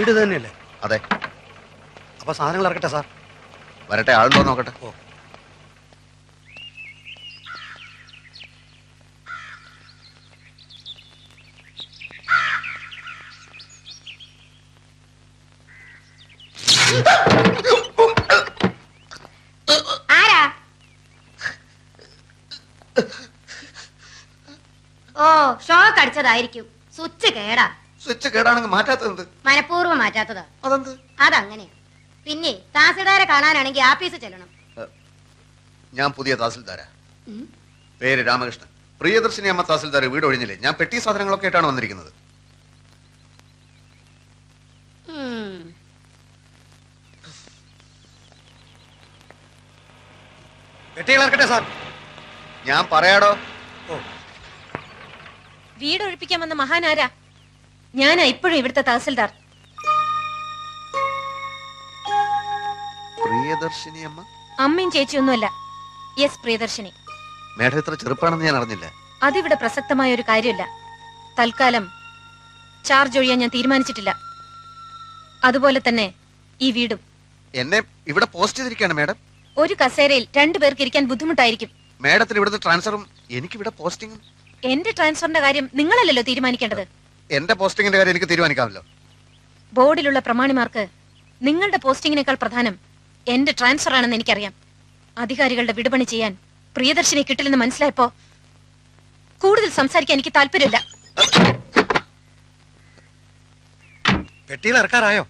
വീട് തന്നെയല്ലേ? അതെ. അപ്പൊ സാധനങ്ങൾ ഇറക്കട്ടെ സാർ? വരട്ടെ, ആളുണ്ടോ നോക്കട്ടെ. ഓ. ആരാ? ഓ, ഷോക്ക് അടിച്ചതായിരിക്കും. സ്വിച്ച് കേടാ. സ്വിച്ച് കേടാണെങ്കിൽ മാറ്റാത്തത് മനഃപൂർവ്വം മാറ്റാത്തതാ. അതെന്ത്? അതങ്ങനെ. പിന്നെ തഹസിൽദാരെ കാണാനാണെങ്കിൽ ആഫീസ് ചെല്ലണം. ഞാൻ പുതിയ തഹസിൽദാരാ. പേര് രാമകൃഷ്ണൻ. പ്രിയദർശിനി അമ്മ തഹസിൽദാർ വീട് ഒഴിഞ്ഞില്ലേ? ഞാൻ പെട്ടി സാധനങ്ങളൊക്കെ ആയിട്ടാണ് വന്നിരിക്കുന്നത്. പെട്ടികൾ ഇറക്കട്ടെ സാർ? ഞാൻ പറയാടോ. വീട് ഒഴിപ്പിക്കാൻ വന്ന മഹാനാരാ? ഞാനാ ഇപ്പോഴും ഇവിടുത്തെ തഹസിൽദാർ. പ്രിയദർശിനി അമ്മ? അമ്മയും ചേച്ചിയൊന്നുമല്ല. യെസ്, പ്രിയദർശിനി. മേഡം ഇത്ര ചെറുപ്പാണെന്ന് ഞാൻ അറിഞ്ഞില്ല. അതിവിടെ പ്രസക്തമായ ഒരു കാര്യമില്ല. തൽക്കാലം ചാർജ് ഒഴിയാൻ ഞാൻ തീരുമാനിച്ചിട്ടില്ല. അതുപോലെ തന്നെ ഈ വീടും. എന്നെ ഇവിടെ പോസ്റ്റ് ചെയ്തിരിക്കുകയാണ് മേഡം. ഒരു കസേരയിൽ 2 പേർക്ക് ഇരിക്കാൻ ബുദ്ധിമുട്ടായിരിക്കും. മേഡത്തിന് ഇവിടുത്തെ ട്രാൻസ്ഫറും എനിക്കിവിടെ പോസ്റ്റിംഗും. എന്റെ ട്രാൻസ്ഫറിന്റെ കാര്യം നിങ്ങളല്ലല്ലോ തീരുമാനിക്കേണ്ടത്. എന്റെ പോസ്റ്റിംഗിന്റെ കാര്യം എനിക്ക് തീരുമാനിക്കാമല്ലോ. ബോർഡിലുള്ള പ്രമാണിമാർക്ക് നിങ്ങളുടെ പോസ്റ്റിംഗിനേക്കാൾ പ്രധാനം എന്റെ ട്രാൻസ്ഫർ ആണെന്ന് എനിക്കറിയാം. അധികാരികളുടെ വിടുപണി ചെയ്യാൻ പ്രിയദർശിനി കിട്ടില്ലെന്ന് മനസ്സിലായപ്പോ കൂടുതൽ സംസാരിക്കാൻ എനിക്ക് താല്പര്യമില്ല. പെട്ടികൾ ഇറക്കാറായോ?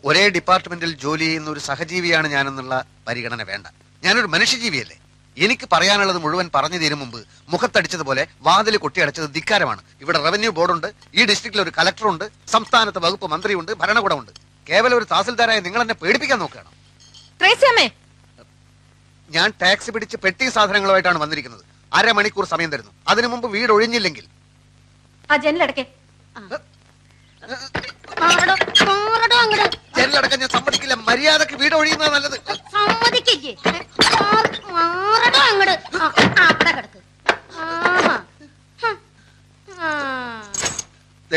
ഒരേ ഡിപ്പാർട്ട്മെന്റിൽ ജോലി ചെയ്യുന്ന ഒരു സഹജീവിയാണ് ഞാനെന്നുള്ള പരിഗണന വേണ്ട. ഞാനൊരു മനുഷ്യജീവിയല്ലേ. എനിക്ക് പറയാനുള്ളത് മുഴുവൻ പറഞ്ഞു തീരും മുമ്പ് മുഖത്തടിച്ചതുപോലെ വാതിൽ കൊട്ടിയടച്ചത് ധിക്കാരമാണ്. ഇവിടെ റവന്യൂ ബോർഡുണ്ട്, ഈ ഡിസ്ട്രിക്റ്റിൽ ഒരു കളക്ടറുണ്ട്, സംസ്ഥാനത്ത് വകുപ്പ് മന്ത്രിയുണ്ട്, ഭരണകൂടമുണ്ട്. കേവലം ഒരു തഹസിൽദാരായ നിങ്ങൾ എന്നെ പേടിപ്പിക്കാൻ നോക്കുകയാണ്. ഞാൻ ടാക്സി പിടിച്ച് പെട്ടി സാധനങ്ങളുമായിട്ടാണ് വന്നിരിക്കുന്നത്. 1/2 മണിക്കൂർ സമയം തരുന്നു. അതിനു മുമ്പ് വീട് ഒഴിഞ്ഞില്ലെങ്കിൽ ജനലടക്കം ഞാൻ സമ്മതിക്കില്ല. മര്യാദക്ക് വീട് ഒഴിയുന്നത് നല്ലത്.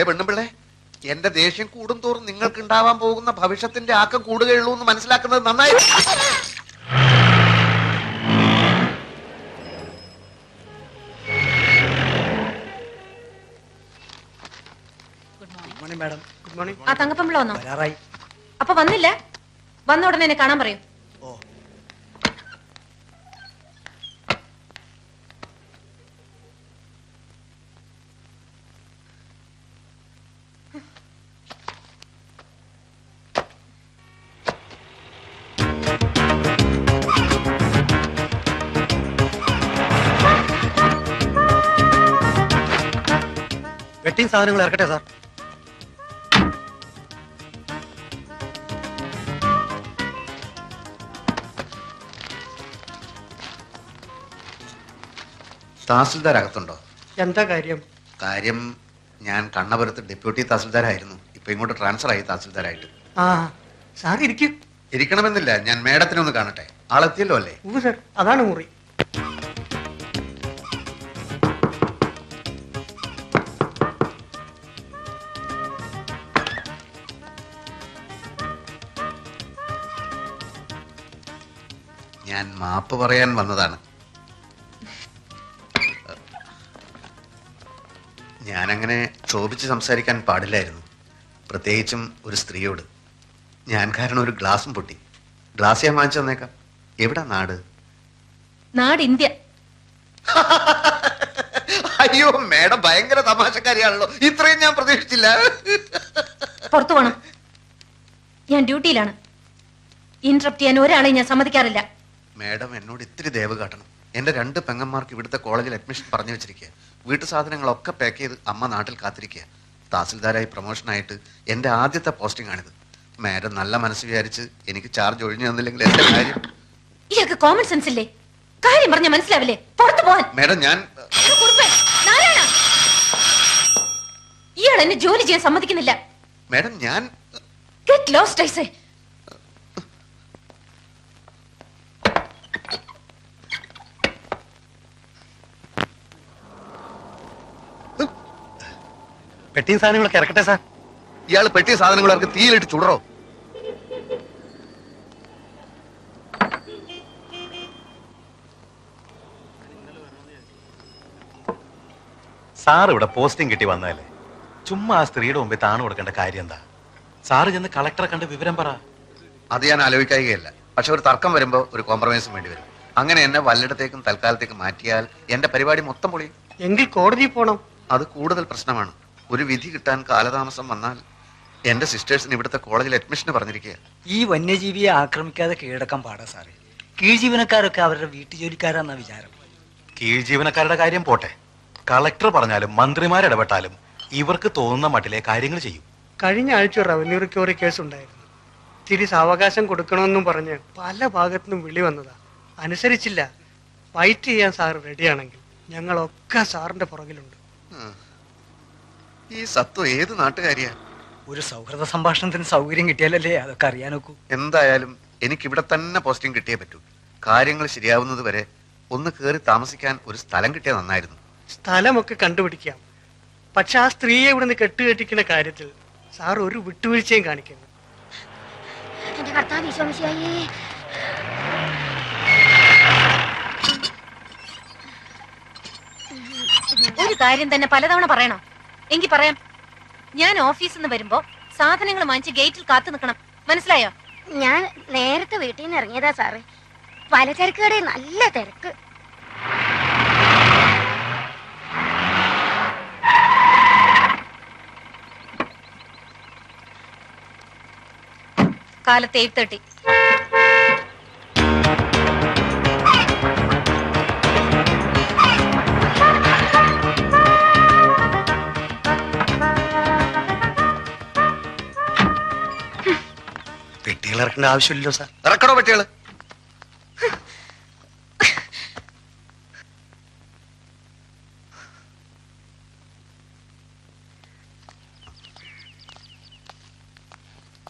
പെണ്ണുമ്പിള്ളേ, എന്റെ ദേഷ്യം കൂടും തോറും നിങ്ങൾക്ക് ഉണ്ടാവാൻ പോകുന്ന ഭവിഷ്യത്തിന്റെ ആക്കം കൂടുകയുള്ളൂ എന്ന് മനസ്സിലാക്കുന്നത് നന്നായി. ആ തങ്കപ്പമ്പിള്ള വന്നോ? അപ്പൊ വന്നില്ല? വന്ന ഉടനെ എന്നെ കാണാൻ പറയൂ. പെട്ടിയും സാധനങ്ങൾ ഇറക്കട്ടെ സാർ? തഹസിൽദാർ അകത്തുണ്ടോ? എന്താ കാര്യം? കാര്യം, ഞാൻ കണ്ണപുരത്ത് ഡെപ്യൂട്ടി തഹസിൽദാരായിരുന്നു. ഇപ്പൊ ഇങ്ങോട്ട് ട്രാൻസ്ഫർ ആയി തഹസിൽദാരായിട്ട്. സാർ ഇരിക്കും. ഇരിക്കണമെന്നില്ല, ഞാൻ മേഡത്തിനെ ഒന്ന് കാണട്ടെ. ആളെത്തിയല്ലോ അല്ലേ? സാർ, അതാണ് മുറി. ഞാൻ മാപ്പ് പറയാൻ വന്നതാണ്. ഞാനങ്ങനെ ക്ഷോഭിച്ച് സംസാരിക്കാൻ പാടില്ലായിരുന്നു, പ്രത്യേകിച്ചും ഒരു സ്ത്രീയോട്. ഞാൻ കാരണം ഒരു ഗ്ലാസും പൊട്ടി. ഗ്ലാസ് ഞാൻ വാങ്ങിച്ചു തന്നേക്കാം. എവിടാ നാട്? നാട് ഇന്ത്യ. അയ്യോ മേഡം ഭയങ്കര തമാശക്കാരിയാണല്ലോ. ഇത്രയും ഞാൻ പ്രതീക്ഷിച്ചില്ല. പുറത്തു പോണം, ഞാൻ ഡ്യൂട്ടിയിലാണ്. ഇന്ററപ്റ്റ് ചെയ്യാൻ ഒരാളെ ഞാൻ സമ്മതിക്കാറില്ല. മേഡം എന്നോട് ഇത്തിരി ദയവ് കാട്ടണം. എന്റെ 2 പെങ്ങന്മാർക്ക് ഇവിടുത്തെ കോളേജിൽ അഡ്മിഷൻ പറഞ്ഞു വെച്ചിരിക്കുക. വീട്ടു സാധനങ്ങളൊക്കെ പാക്ക് ചെയ്ത് അമ്മ നാട്ടിൽ കാത്തിരിക്കുക. തഹസിൽദാരായി പ്രൊമോഷനായിട്ട് എന്റെ ആദ്യത്തെ പോസ്റ്റിംഗ് ആണിത്. മേഡം നല്ല മനസ്സ് വിചാരിച്ച് എനിക്ക് ചാർജ് ഒഴിഞ്ഞു തന്നില്ലെങ്കിൽ എന്റെ കാര്യം. ഇയാൾക്ക് കോമൺ സെൻസ് ഇല്ലേ? കാര്യം പറഞ്ഞ മനസ്സിലാവില്ലേ? പുറത്തു പോവാൻ. മേഡം ഞാൻ ഇയാൾ എന്നെ ജോലി ചെയ്യാൻ സമ്മതിക്കുന്നില്ല. മേഡം ഞാൻ ഗെറ്റ് ലോസ്റ്റ് ഐ സേ. പെട്ടിയും സാധനങ്ങളൊക്കെ ഇറക്കട്ടെ സാർ. ഇയാൾ പെട്ടിയ സാധനങ്ങളൊക്കെ തീയിലിട്ട് ചുടറോ? സാർ ഇവിടെ പോസ്റ്റിംഗ് കിട്ടി വന്നതല്ലേ, ചുമ്മാ ആ സ്ത്രീയുടെ മുമ്പിൽ താണു കൊടുക്കേണ്ട കാര്യം എന്താ? സാറ് ചെന്ന് കളക്ടറെ കണ്ട് വിവരം പറ. അത് ഞാൻ ആലോചിക്കുകയല്ല. പക്ഷെ ഒരു തർക്കം വരുമ്പോ ഒരു കോംപ്രമൈസും വേണ്ടി വരും. അങ്ങനെ എന്നെ വല്ലയിടത്തേക്കും തൽക്കാലത്തേക്ക് മാറ്റിയാൽ എന്റെ പരിപാടി മൊത്തം പൊളിയും. എങ്കിൽ കോടതിയിൽ പോണം. അത് കൂടുതൽ പ്രശ്നമാണ്. ഒരു വിധി കിട്ടാൻ കാലതാമസം വന്നാൽ എന്റെ സിസ്റ്റേഴ്സിന് ഇവിടുത്തെ കോളേജിൽ അഡ്മിഷന് പറഞ്ഞിരിക്കുക. ഈ വന്യജീവിയെ ആക്രമിക്കാതെ കീഴടക്കാൻ പാടാ സാറേ. കീഴ്ജീവനക്കാരൊക്കെ അവരുടെ വീട്ടുജോലിക്കാരാന്ന വിചാരം. കീഴ് ജീവനക്കാരുടെ കാര്യം പോട്ടെ, കളക്ടർ പറഞ്ഞാലും മന്ത്രിമാർ ഇടപെട്ടാലും ഇവർക്ക് തോന്നുന്ന മട്ടിലെ കാര്യങ്ങൾ ചെയ്യും. കഴിഞ്ഞ ആഴ്ച റവന്യൂ റിക്കവറി കേസ് ഉണ്ടായിരുന്നു. തിരി സാവകാശം കൊടുക്കണമെന്നും പറഞ്ഞ് പല ഭാഗത്തുനിന്നും വിളി വന്നതാ. അനുസരിച്ചില്ല. ഫൈറ്റ് ചെയ്യാൻ സാർ റെഡിയാണെങ്കിൽ ഞങ്ങളൊക്കെ സാറിന്റെ പുറകിലുണ്ട്. ഈ സത്വം ഏത് നാട്ടുകാരിയാ? ഒരു സൗഹൃദ സംഭാഷണത്തിന് സൗകര്യം കിട്ടിയാലല്ലേ അതൊക്കെ അറിയാനൊക്കൂ. എന്തായാലും എനിക്ക് ഇവിടെ തന്നെ പോസ്റ്റിംഗ് കിട്ടിയേ പറ്റൂ. കാര്യങ്ങൾ ശരിയാവുന്നത് വരെ ഒന്ന് കയറി താമസിക്കാൻ ഒരു സ്ഥലം കിട്ടിയാൽ നന്നായിരുന്നു. സ്ഥലമൊക്കെ കണ്ടുപിടിക്കാം. പക്ഷെ ആ സ്ത്രീയെ ഇവിടുന്ന് കെട്ടുകെട്ടിക്കുന്ന കാര്യത്തിൽ സാർ ഒരു വിട്ടുവീഴ്ചയും കാണിക്കുന്നു. എന്റെ കർത്താവ് വിശ്വസിയായേ. ഒരു കാര്യം തന്നെ പലതവണ പറയണോ? എങ്കിൽ പറയാം. ഞാൻ ഓഫീസിൽ നിന്ന് വരുമ്പോ സാധനങ്ങൾ വാങ്ങിച്ച് ഗേറ്റിൽ കാത്തു നിൽക്കണം. മനസ്സിലായോ? ഞാൻ നേരത്തെ വീട്ടിൽ നിന്ന് ഇറങ്ങിയതാ സാറേ. പലചരക്ക് കടയിൽ നല്ല തിരക്ക്. കാലത്ത് 8:30. പെട്ടികൾ ഇറക്കേണ്ട ആവശ്യമില്ലല്ലോ സാർ. ഇറക്കണോ പെട്ടികള്?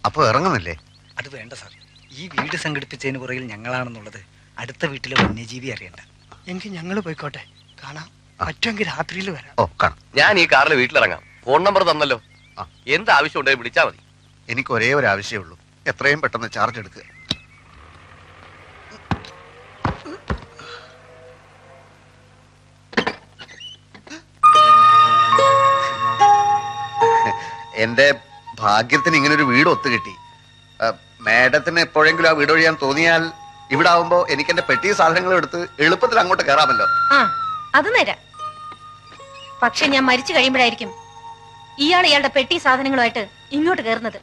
അപ്പൊ ഇറങ്ങുന്നില്ലേ? അത് വേണ്ട സാർ. ഈ വീട് സംഘടിപ്പിച്ചതിന് പുറകിൽ ഞങ്ങളാണെന്നുള്ളത് അടുത്ത വീട്ടിലെ വന്യജീവി അറിയണ്ട. എങ്കിൽ ഞങ്ങൾ പോയിക്കോട്ടെ. കാണാം. പറ്റുമെങ്കിൽ രാത്രിയിൽ വരാം. ഓ കാണാം. ഞാൻ ഈ കാറിൽ വീട്ടിലിറങ്ങാം. ഫോൺ നമ്പർ തന്നല്ലോ. ആ. എന്ത് ആവശ്യം ഉണ്ടെങ്കിൽ വിളിച്ചാൽ മതി. എനിക്ക് ഒരേ ഒരു ആവശ്യമേ ഉള്ളൂ. എത്രയും പെട്ടെന്ന് ചാർജ് എടുക്കുക. എന്റെ ഭാഗ്യത്തിന് ഇങ്ങനൊരു വീട് ഒത്തു കിട്ടി. മാഡത്തിന് എപ്പോഴെങ്കിലും ആ വീട് ഒഴിയാൻ തോന്നിയാൽ ഇവിടെ ആവുമ്പോ എനിക്ക് എന്റെ പെട്ടി സാധനങ്ങൾ എടുത്ത് എളുപ്പത്തിൽ അങ്ങോട്ട് കയറാമല്ലോ. ആ, അത് നേരാ. പക്ഷെ ഞാൻ മരിച്ചു കഴിയുമ്പോഴായിരിക്കും ഇയാളുടെ പെട്ടി സാധനങ്ങളുമായിട്ട് ഇങ്ങോട്ട് കയറുന്നത്.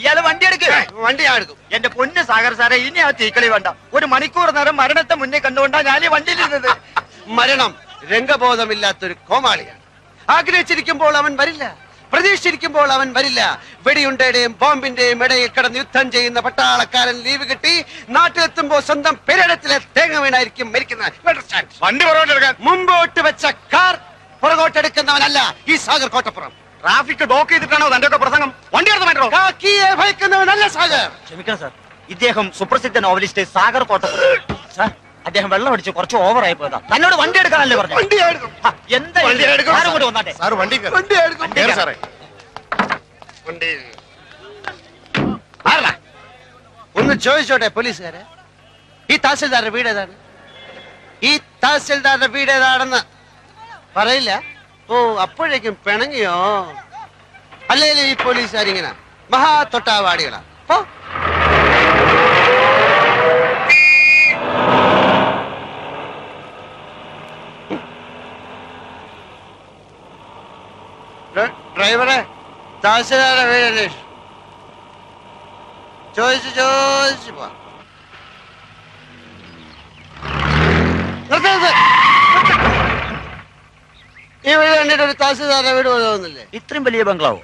ഇയാള് വണ്ടി എടുക്കും. എന്റെ പൊന്ന് സാഗർ സാറേ, ഇനി ആ തീക്കളി വേണ്ട. ഒരു മണിക്കൂർ നേരം മരണത്തെ മുന്നേ കണ്ടുകൊണ്ടാ ഞാൻ ഈ വണ്ടിയിലിരുന്നത്. മരണം രംഗബോധമില്ലാത്തൊരു കോമാളിയാണ്. ആഗ്രഹിച്ചിരിക്കുമ്പോൾ അവൻ വരില്ല, പ്രതീക്ഷിച്ചിരിക്കുമ്പോൾ അവൻ വരില്ല. വെടിയുണ്ടയുടെയും ബോംബിന്റെയും ഇടയിൽ കിടന്ന് യുദ്ധം ചെയ്യുന്ന പട്ടാളക്കാരൻ ലീവ് കിട്ടി നാട്ടിലെത്തുമ്പോൾ സ്വന്തം പെരടത്തിലെ തേങ്ങ വീണായിരിക്കും മരിക്കുന്നത്. വണ്ടി പുറകോട്ടെടുക്കാൻ മുമ്പോട്ട് വെച്ച കാർ പുറകോട്ടെടുക്കുന്നവനല്ല ഈ സാഗർ കോട്ടപ്പുറം. ട്രാഫിക് ബ്ലോക്ക് ചെയ്തിട്ടാണോ തന്റെ ഒക്കെ പ്രസംഗം? വണ്ടി എടുത്ത് മാറ്റോ. കാക്കിയെ ഭയക്കുന്നവനല്ല സാഗർ. ക്ഷമിക്കണം സാർ, ഇദ്ദേഹം സുപ്രസിദ്ധ നോവലിസ്റ്റ് സാഗർ കോട്ടപ്പുറം. സാർ, അദ്ദേഹം വെള്ളം അടിച്ച് കുറച്ച് ഓവറായി പോയതാ. തന്നോട് വണ്ടി എടുക്കാനല്ലേ പറഞ്ഞു? എന്താ വന്നാട്ടെ. സാർ വണ്ടി കേറ് സാറേ. വണ്ടി ചോദിച്ചോട്ടെ പോലീസുകാരെ, ഈ തഹസിൽദാരുടെ വീട് ഏതാണ്? ഈ തഹസിൽദാരുടെ വീട് ഏതാണെന്ന് പറയില്ല. ഓ, അപ്പോഴേക്കും പിണങ്ങിയോ? അല്ലേലും ഈ പോലീസുകാരിങ്ങനെ മഹാ തൊട്ടാവാടികളാ. ഡ്രൈവറെ, തഹസിൽദാരുടെ വീട് അന്വേഷിച്ചു. ചോദിച്ചു പോവാ. ഈ വീട് കണ്ടിട്ട് ഒരു തഹസിൽദാരുടെ വീട് പോലെ തോന്നുന്നില്ലേ? ഇത്രയും വലിയ ബംഗ്ലാവോ?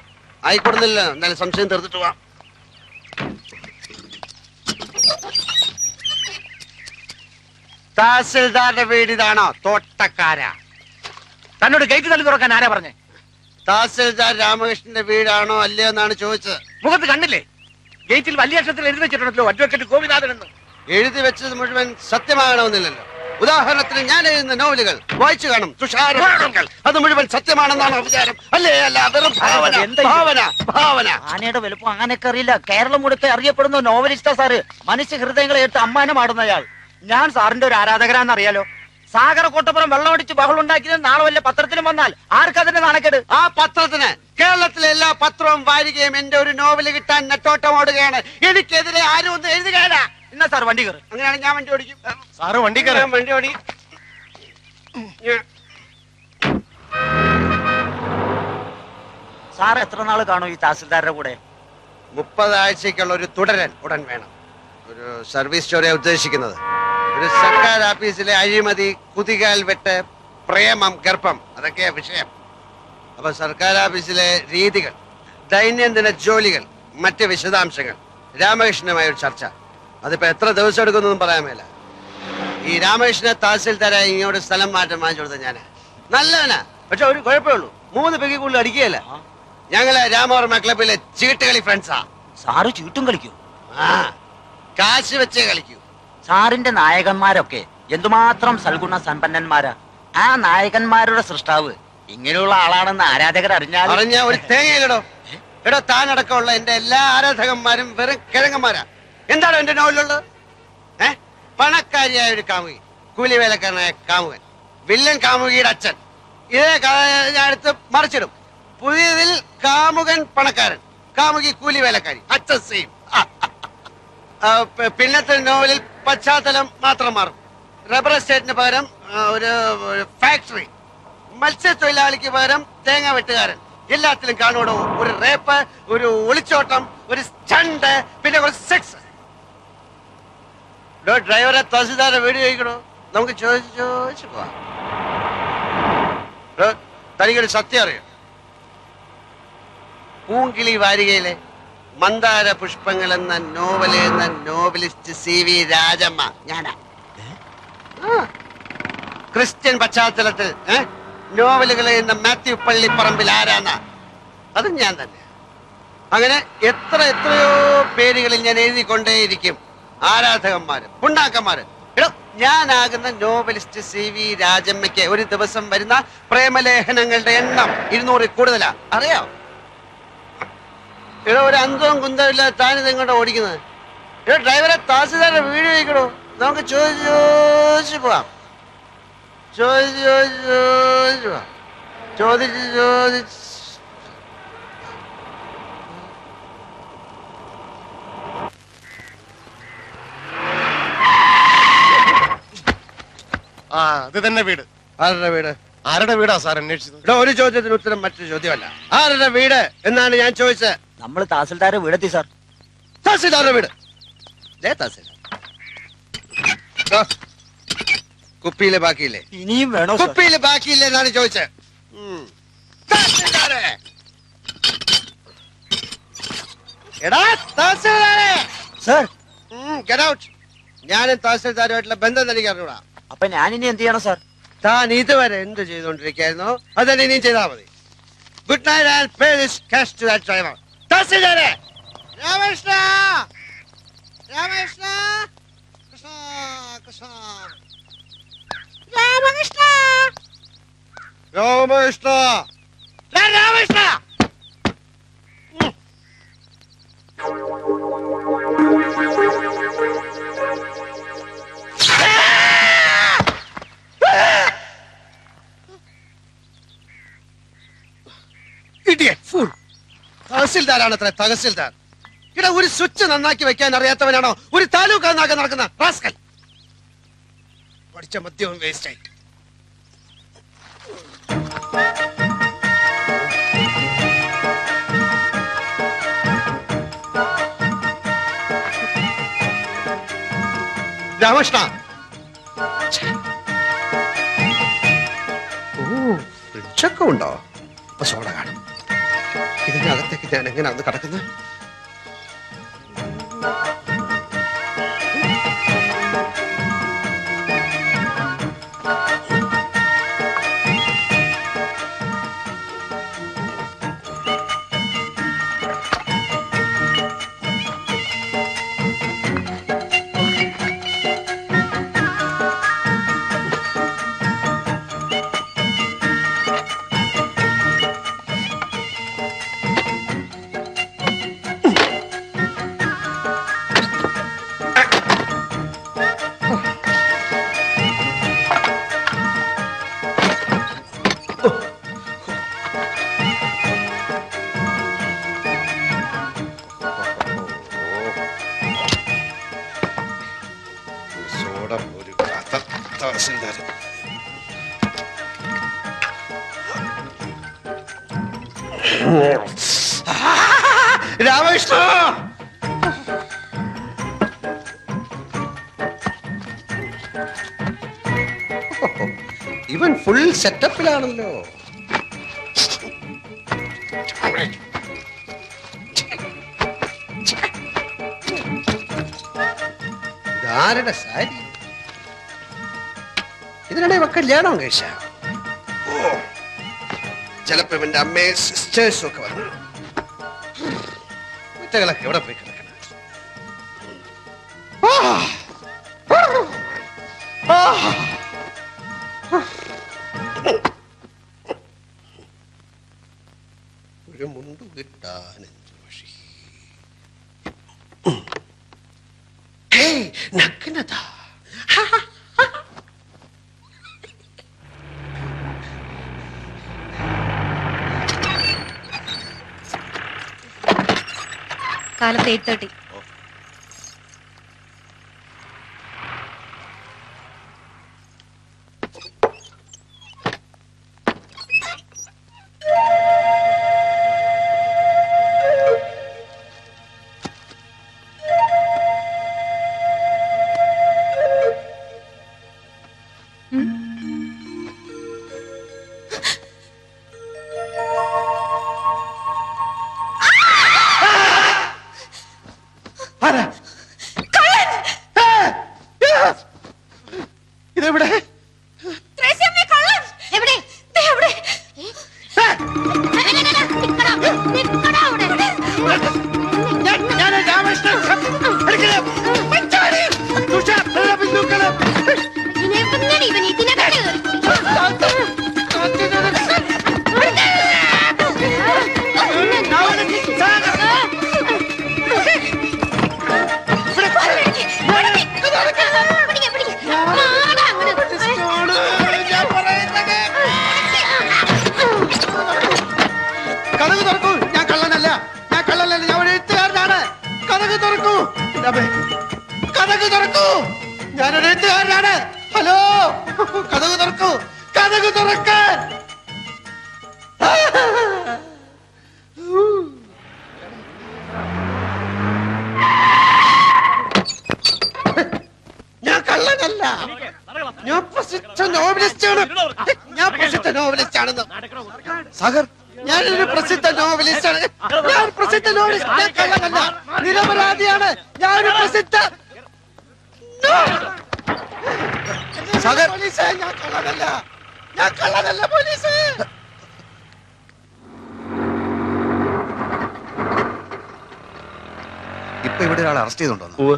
ആയിക്കൊടുന്നില്ല. എന്നാലും സംശയം തീർത്തിട്ട് പോവാം. തഹസിൽദാരുടെ വീട് ഇതാണോ? തോട്ടക്കാരാ. തന്നോട് ഗേറ്റ് തള്ളി തുറക്കാൻ ആരാ പറഞ്ഞേ? തഹസിൽദാർ രാമകൃഷ്ണന്റെ വീടാണോ അല്ലയോ എന്നാണ് ചോദിച്ചത്. മുഖത്ത് കണ്ടില്ലേ? ഗേറ്റിൽ വലിയ അക്ഷരത്തിൽ എഴുതി വെച്ചിട്ടുണ്ടല്ലോ അഡ്വക്കേറ്റ് ഗോപിനാഥൻ എന്ന്. എഴുതി വെച്ചത് മുഴുവൻ സത്യമാകണമെന്നില്ലല്ലോ. ഉദാഹരണത്തിന് ഞാൻ എഴുതുന്ന നോവലുകൾ വായിച്ചു കാണും. തുഷാര അത് മുഴുവൻ സത്യമാണെന്നാണ് വിചാരം. അല്ലേ? അല്ല, വെറും ഭാവന. ആനയുടെ വലുപ്പം ആനയൊക്കെ അറിയില്ല. കേരളം മുഴുക്കെ അറിയപ്പെടുന്ന നോവലിസ്റ്റാ സാറ്. മനുഷ്യ ഹൃദയങ്ങളെ എടുത്ത് അമ്മാനമാടുന്നയാൾ. ഞാൻ സാറിന്റെ ഒരു ആരാധകരാന്നറിയാലോ. സാഗര കോട്ടപ്പുറം വെള്ളമടിച്ച് ബഹളുണ്ടാക്കിയത് നാളെ വല്ല പത്രത്തിലും വന്നാൽ ആർക്കതിന്റെ നാണക്കേട്? ആ പത്രത്തിന്, കേരളത്തിലെ എല്ലാ പത്രവും വാരികയും എന്റെ ഒരു നോവല് കിട്ടാൻ നെട്ടോട്ടം ഓടുകയാണ്. എനിക്കെതിരെ ആരും ഒന്നും എഴുതുകയല്ല. എന്നാ സാർ വണ്ടി കയറി. അങ്ങനെയാണ് ഞാൻ വണ്ടി ഓടിക്കും. സാറ് വണ്ടി കയറി. വണ്ടി ഓടി. സാർ എത്ര നാള് കാണും ഈ തഹസിൽദാരുടെ കൂടെ? 30 ആഴ്ചക്കുള്ള ഒരു തുടരൻ ഉടൻ വേണം. ഒരു സർവീസ് സ്റ്റോറിയാ ഉദ്ദേശിക്കുന്നത്. ഒരു സർക്കാർ ഓഫീസിലെ അഴിമതി, കുതികാൽ വെട്ട്, പ്രേമം, ഗർഭം, അതൊക്കെയാ വിഷയം. അപ്പൊ സർക്കാർ ഓഫീസിലെ രീതികൾ, ദൈനംദിന ജോലികൾ, മറ്റ് വിശദാംശങ്ങൾ, രാമകൃഷ്ണനുമായ ഒരു ചർച്ച. അതിപ്പോ എത്ര ദിവസം എടുക്കുന്നൊന്നും പറയാൻ മേല. ഈ രാമകൃഷ്ണനെ തഹസിൽദാരായി ഇങ്ങോട്ട് സ്ഥലം മാറ്റം വാങ്ങിച്ചു കൊടുത്ത ഞാനാ. നല്ലവനാ, പക്ഷെ ഒരു കുഴപ്പമുള്ളൂ, 3 പെഗ് കൂടുതൽ അടിക്കുകയല്ല. ഞങ്ങള് രാമവർമ്മ ക്ലബിലെ ചീട്ടുകളി ഫ്രണ്ട്സാ. സാറ് ചീട്ടും കളിക്കൂ? ആ, കാശ് വെച്ചേ കളിക്കൂ. സാറിന്റെ നായകന്മാരൊക്കെ എന്തുമാത്രം സൽഗുണ സമ്പന്നന്മാരാ. ആ നായകന്മാരുടെ സൃഷ്ടാവ് ഇങ്ങനെയുള്ള ആളാണെന്ന് ആരാധകർ അറിഞ്ഞ ഒരു തേങ്ങയിലടോ. എടോ, താനടക്കമുള്ള എന്റെ എല്ലാ ആരാധകന്മാരും വെറും കിഴങ്ങന്മാരാ. എന്താണോ എന്റെ നോവലുള്ളത്? പണക്കാരിയായ ഒരു കാമുകി, കൂലിവേലക്കാരനായ കാമുകൻ, വില്ലൻ കാമുകിയുടെ അച്ഛൻ. ഇതേ ഞാൻ എടുത്ത് മറിച്ചിടും. പുതിയതിൽ കാമുകൻ പണക്കാരൻ, കാമുകി കൂലിവേലക്കാരി, അച്ഛൻ സെയിം. പിന്നത്തെ നോവലിൽ പശ്ചാത്തലം മാത്രം മാറും. റബ്ബർ എസ്റ്റേറ്റിന് പകരം ഒരു ഫാക്ടറി, മത്സ്യത്തൊഴിലാളിക്ക് പകരം തേങ്ങ വെട്ടുകാരൻ. എല്ലാത്തിലും കാണുവോ ഒരു റേപ്പ്, ഒരു ഒളിച്ചോട്ടം, ഒരു സ്റ്റണ്ട്, പിന്നെ കുറച്ച് സെക്സ്. ഡ്രൈവറെ, തഹസിൽദാരെ വീട് ചോദിക്കണോ? നമുക്ക് ചോദിച്ചു പോവാം. തനിക്കൊരു സത്യം അറിയോ? പൂങ്കിളി വാരികയിലെ മന്ദാര പുഷ്പങ്ങൾ എന്ന നോവല് എന്ന നോവലിസ്റ്റ് CV രാജമ്മ ഞാനാ. ക്രിസ്ത്യൻ പശ്ചാത്തലത്തിൽ നോവലുകൾ എന്ന മാത്യു പള്ളിപ്പറമ്പിൽ ആരാന്ന? അതും ഞാൻ തന്നെ. അങ്ങനെ എത്രയോ പേരുകളിൽ ഞാൻ എഴുതിക്കൊണ്ടേയിരിക്കും. ആരാധകന്മാര്, പുണ്ണാക്കന്മാര്. എടോ, ഞാനാകുന്ന നോവലിസ്റ്റ് CV രാജമ്മയ്ക്ക് ഒരു ദിവസം വരുന്ന പ്രേമലേഖനങ്ങളുടെ എണ്ണം 200 കൂടുതലാ. അറിയാം? എടോ, ഒരു അന്തവും കുന്തമില്ല താനിത് എങ്ങോട്ടാ ഓടിക്കുന്നത്? എടോ ഡ്രൈവറെ, തഹസിൽദാരുടെ വീട് ചോദിക്കണോ? നമുക്ക് ചോദിച്ചു പോവാം. ചോദിച്ചു പോവാം. ചോദിച്ച് ആ, അത് തന്നെ വീട്. ആരുടെ വീട്? ആരുടെ വീടാ സാർ അന്വേഷിച്ചത്? ഇവിടെ ഒരു ചോദ്യത്തിന് ഉത്തരം മറ്റൊരു ചോദ്യമല്ല. ആരുടെ വീട് എന്നാണ് ഞാൻ ചോദിച്ചത്. നമ്മൾ തഹസിൽദാരെ വീടെത്തി സാർ. തഹസിൽദാരുടെ വീട്. കുപ്പിയിലെ ബാക്കിയില്ലേ? ഇനിയും വേണോ? കുപ്പിയില് ബാക്കിയില്ലേ എന്നാണ് ചോദിച്ചത്. എടാ തഹസിൽദാരെ സാർ, ഗെറ്റ് ഔട്ട്. ഞാനും തഹസിൽദാരുമായിട്ടുള്ള ബന്ധം എനിക്ക് അറിഞ്ഞൂടാ. അപ്പൊ ഞാനിനി എന്ത് ചെയ്യണം സാർ? താൻ ഇതുവരെ എന്ത് ചെയ്തോണ്ടിരിക്കായിരുന്നോ അതന്നെ ഇനിയും ചെയ്താൽ മതി. Good night and pay this cash to that driver. തഹസിൽദാരെ, രാമകൃഷ്ണ, രാമകൃഷ്ണ, കൃഷ്ണ കൃഷ്ണ, രാമകൃഷ്ണ, രാമകൃഷ്ണ, രാമകൃഷ്ണ. തഹസിൽദാരാണ് അത്ര തഹസിൽദാർ. ഇവിടെ ഒരു സ്വിച്ച് നന്നാക്കി വെക്കാൻ അറിയാത്തവനാണോ ഒരു താലൂക്ക് നന്നാക്കാൻ നടക്കുന്ന റാസ്കൽ? പഠിച്ച മദ്യവും വേസ്റ്റ് ആയിട്ട്. രാമകൃഷ്ണ, ഫ്രിഡ്ജൊക്കെ ഉണ്ടോ? അപ്പൊ സോഡ കാണും. ഇതിനകത്തേക്ക് ഞാൻ എങ്ങനെയാണ് കിടക്കുന്നത്? രാമകൃഷ്ണ, ഇവൻ ഫുൾ സെറ്റപ്പിലാണല്ലോ. ഇതാരുടെ സാരി? ഇതിനിടെ ഇവ കല്യാണം കഴിച്ച? ചിലപ്പോ ഇവന്റെ അമ്മയും സിസ്റ്റേഴ്സും ഒക്കെ വന്നു. കുറ്റകളൊക്കെ എവിടെ പോയി കിടക്കണം? ഒരു മുണ്ടു കിട്ടാൻ വഴി. നഗ്നത. കാലത്ത് 8:30. ഇതെവിടെ? കഥക് തുറക്കൂ. ഞാൻ കള്ളനല്ല, ഞാൻ കള്ളനല്ല, ഞാൻ ഒരു എഴുത്തുകാരനാണ്. കഥക് തുറക്കൂ. കഥക് തുറക്കൂ. ഞാനൊരു എഴുത്തുകാരനാണ്. ഹലോ, കഥക് തുറക്കൂ. കഥക് തുറക്കാൻ. ഞാൻ കള്ളനല്ല, ഞാൻ പ്രസിദ്ധ നോവലിസ്റ്റാണ്. ഞാൻ പ്രസിദ്ധ നോവലിസ്റ്റാണെന്ന്. സാഗർ, ഞാനൊരു പ്രസിദ്ധ നോവലിസ്റ്റാണ്. ഞാൻ പ്രസിദ്ധ നോവലിസ്റ്റ്. ഞാൻ കള്ളനല്ല, നിരപരാധിയാണ്. ഞാനൊരു പ്രസിദ്ധ സാഗർ, പോലീസേ, ഞാൻ കള്ളനല്ല, ഞാൻ കള്ളനല്ല പോലീസേ. ഇപ്പൊ ഇവിടെ ഒരാൾ അറസ്റ്റ് ചെയ്തോണ്ടോ?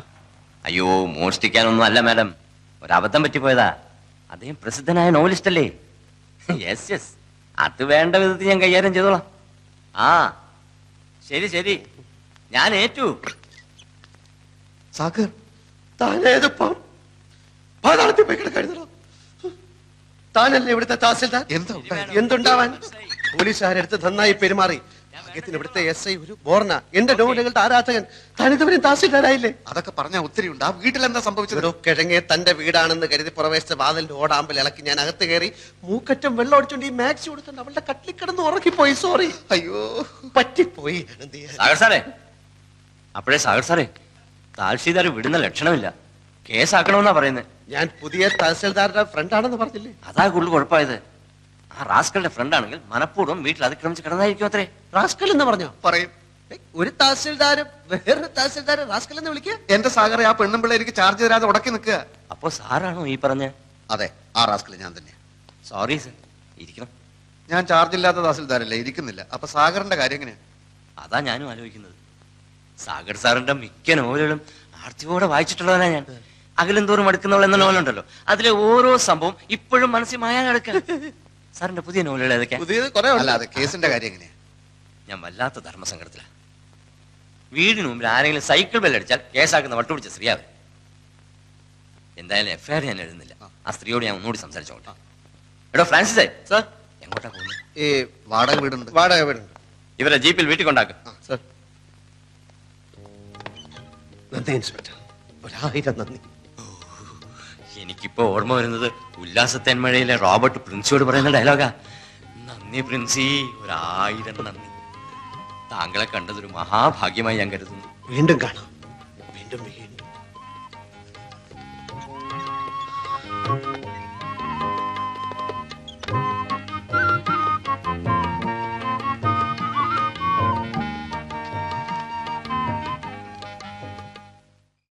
അയ്യോ, മോഷ്ടിക്കാനൊന്നും അല്ല മാഡം, ഒരബദ്ധം പറ്റിപ്പോയതാ. അദ്ദേഹം പ്രസിദ്ധനായ നോവലിസ്റ്റ് അല്ലേ? യെസ് യെസ്, അത് വേണ്ട വിധത്തിൽ ഞാൻ കൈകാര്യം ചെയ്തോളാം. ആ ശരി ശരി, ഞാൻ ഏറ്റു. സാഗർ, താനേതിപ്പം പാതാളത്തിൽ പോയി കിടക്കായിരുന്നോ? താനല്ലേ ഇവിടുത്തെ തഹസിൽദാർ? എന്തുണ്ടാവാൻ? പോലീസുകാരെടുത്ത് നന്നായി പെരുമാറി ഭാഗ്യത്തിന് ഇവിടുത്തെ SI ഒരു ബോർണ, എന്റെ നോവലുകളുടെ ആരാധകൻ. തനിതുവരെയും തഹസിൽദാരായില്ലേ? അതൊക്കെ പറഞ്ഞാൽ ഒത്തിരി ഉണ്ട്. ആ വീട്ടിൽ എന്താ സംഭവിച്ചത്? ഒരു കിഴങ്ങെ തന്റെ വീടാണെന്ന് കരുതി പുറവേശിച്ച വാതിലിന്റെ ഓടാമ്പൽ ഇളക്കി ഞാൻ അകത്ത് കയറി മൂക്കറ്റം വെള്ളം അടിച്ചോണ്ട് ഈ മാക്സി കൊടുത്തോണ്ട് അവളുടെ കട്ടിൽ കിടന്ന് ഉറങ്ങിപ്പോയി. സോറി, അയ്യോ പറ്റിപ്പോയി. സാഗർ സാറേ, അപ്പോഴേ സാഗർ സാറേ, താൽഷീദാർ വിടുന്ന ലക്ഷണമില്ല. കേസാക്കണമെന്നാ പറയുന്നത്. ഞാൻ പുതിയ തഹസിൽദാരുടെ ഫ്രണ്ടാണെന്ന് പറഞ്ഞില്ലേ? അതാ കൂടുതൽ കുഴപ്പമായത്. ആ റാസ്കളുടെ ഫ്രണ്ട് ആണെങ്കിൽ മനഃപൂർവ്വം വീട്ടിൽ അതിക്രമിച്ച് കിടന്നായിരിക്കും അത്രേ. റാസ്കൽ എന്ന് പറഞ്ഞോ? പറയും. ഒരു തഹസിൽദാര് വേറൊരു തഹസിൽദാര് റാസ്കൽ എന്ന് വിളിക്കുക? എന്റെ സാഗറെ, ആ പെണ്ണും പിള്ളേ എനിക്ക് ചാർജ് തരാതെ ഉടക്കി നിൽക്കുക. അപ്പോ സാറാണോ ഈ പറഞ്ഞ? അതെ, ആ റാസ്കൽ ഞാൻ തന്നെ. സോറി സർ, ഇരിക്കണം. ഞാൻ ചാർജ് ഇല്ലാത്ത തഹസിൽദാരല്ലേ, ഇരിക്കുന്നില്ല. അപ്പൊ സാഗറിന്റെ കാര്യം എങ്ങനെയാ? അതാ ഞാനും ആലോചിക്കുന്നത്. സാഗർ സാറിന്റെ മിക്ക നോവലുകളും ആർത്തിയോടെ വായിച്ചിട്ടുള്ളവനാ ഞാൻ. അകലും തോറും അടുക്കുന്നവൾ എന്ന നോവലുണ്ടല്ലോ, അതിലെ ഓരോ സംഭവം ഇപ്പോഴും മനസ്സിൽ മായാൻ കിടക്കുക. സാറിന്റെ പുതിയ നോവലുകൾ ഏതൊക്കെയാ? പുതിയത് കുറെ അല്ലാതെ കേസിന്റെ കാര്യം എങ്ങനെയാ? ഞാൻ വല്ലാത്ത ധർമ്മസങ്കടത്തിലാണ്. വീടിന് മുമ്പിൽ ആരെങ്കിലും സൈക്കിൾ ബെല്ലടിച്ചാൽ കേസാക്കുന്ന വട്ടുപിടിച്ച സ്ത്രീയാവൻ. എന്തായാലും FIR ഞാൻ എഴുതുന്നില്ല. ആ സ്ത്രീയോട് ഞാൻ ഒന്നുകൂടി സംസാരിച്ചോട്ടെ. എടോ ഫ്രാൻസിസേ, സാർ, എങ്ങോട്ടാ പോകുന്നത്? ഈ വാടക വീടുണ്ട്. വാടക വീടുണ്ട്. ഇവരെ ജീപ്പിൽ വീട്ടിൽ കൊണ്ടാക്കും. സാർ, നന്ദി ഇൻസ്പെക്ടർ, 1000 നന്ദി. എനിക്കിപ്പോ ഓർമ്മ വരുന്നത് ഉല്ലാസത്തേന്മഴയിലെ റോബർട്ട് പ്രിൻസിയോട് പറയുന്ന ഡയലോഗാ. നന്ദി പ്രിൻസി, 1000 നന്ദി. താങ്കളെ കണ്ടതൊരു മഹാഭാഗ്യമായി ഞാൻ കരുതുന്നു. വീണ്ടും കാണാം, വീണ്ടും വീണ്ടും.